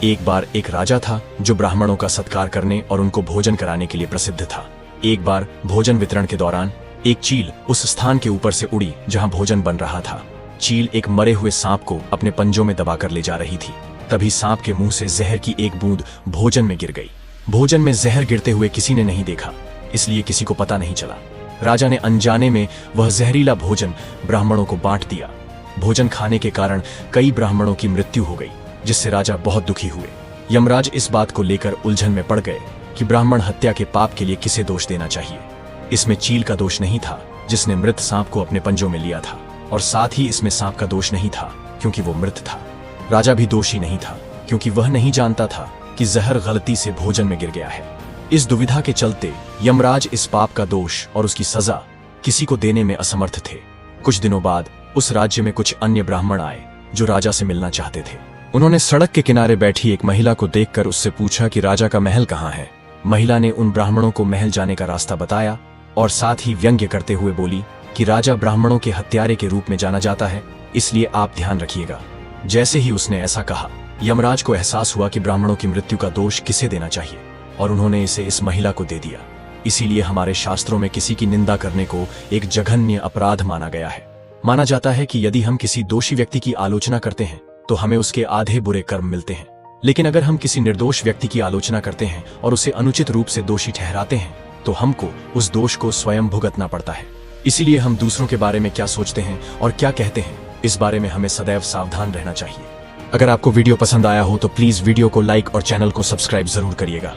एक बार एक राजा था जो ब्राह्मणों का सत्कार करने और उनको भोजन कराने के लिए प्रसिद्ध था। एक बार भोजन वितरण के दौरान एक चील उस स्थान के ऊपर से उड़ी जहां भोजन बन रहा था। चील एक मरे हुए सांप को अपने पंजों में दबाकर ले जा रही थी। तभी सांप के मुंह से जहर की एक बूंद भोजन में गिर गई। भोजन में जहर गिरते हुए किसी ने नहीं देखा, इसलिए किसी को पता नहीं चला। राजा ने अनजाने में वह जहरीला भोजन ब्राह्मणों को बांट दिया। भोजन खाने के कारण कई ब्राह्मणों की मृत्यु हो गई, जिससे राजा बहुत दुखी हुए। यमराज इस बात को लेकर उलझन में पड़ गए कि ब्राह्मण हत्या के पाप के लिए किसे दोष देना चाहिए। इसमें चील का दोष नहीं था, जिसने मृत सांप को अपने पंजों में लिया था, और साथ ही इसमें सांप का दोष नहीं था, क्योंकि वो मृत था। राजा भी दोषी नहीं था, क्योंकि वह नहीं जानता था कि जहर गलती से भोजन में गिर गया है। इस दुविधा के चलते यमराज इस पाप का दोष और उसकी सजा किसी को देने में असमर्थ थे। कुछ दिनों बाद उस राज्य में कुछ अन्य ब्राह्मण आए जो राजा से मिलना चाहते थे। उन्होंने सड़क के किनारे बैठी एक महिला को देखकर उससे पूछा कि राजा का महल कहाँ है। महिला ने उन ब्राह्मणों को महल जाने का रास्ता बताया और साथ ही व्यंग्य करते हुए बोली कि राजा ब्राह्मणों के हत्यारे के रूप में जाना जाता है, इसलिए आप ध्यान रखिएगा। जैसे ही उसने ऐसा कहा, यमराज को एहसास हुआ कि ब्राह्मणों की मृत्यु का दोष किसे देना चाहिए, और उन्होंने इसे इस महिला को दे दिया। इसीलिए हमारे शास्त्रों में किसी की निंदा करने को एक जघन्य अपराध माना गया है। माना जाता है कि यदि हम किसी दोषी व्यक्ति की आलोचना करते हैं तो हमें उसके आधे बुरे कर्म मिलते हैं, लेकिन अगर हम किसी निर्दोष व्यक्ति की आलोचना करते हैं और उसे अनुचित रूप से दोषी ठहराते हैं तो हमको उस दोष को स्वयं भुगतना पड़ता है। इसीलिए हम दूसरों के बारे में क्या सोचते हैं और क्या कहते हैं, इस बारे में हमें सदैव सावधान रहना चाहिए। अगर आपको वीडियो पसंद आया हो तो प्लीज वीडियो को लाइक और चैनल को सब्सक्राइब जरूर करिएगा।